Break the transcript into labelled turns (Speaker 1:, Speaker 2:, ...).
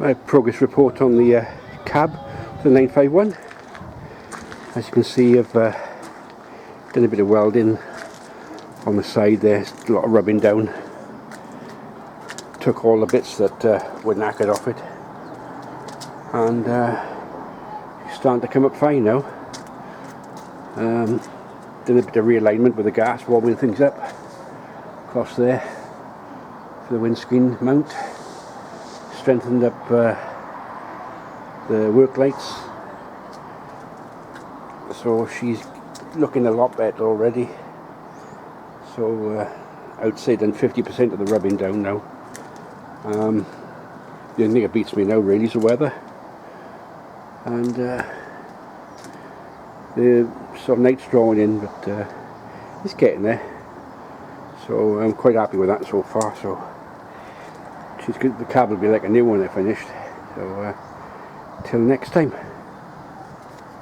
Speaker 1: My progress report on the cab, the 951. As you can see, I've done a bit of welding on the side there, a lot of rubbing down. Took all the bits that were knackered off it, and it's starting to come up fine now. Done a bit of realignment with the gas, warming things up across there for the windscreen mount. Strengthened up the work lights, so she's looking a lot better already. So I would say done 50% of the rubbing down now. The only thing that beats me now really is the weather, and the sort of night's drawing in, but it's getting there. So I'm quite happy with that so far. So she's good. The cab will be like a new one if finished. So till next time.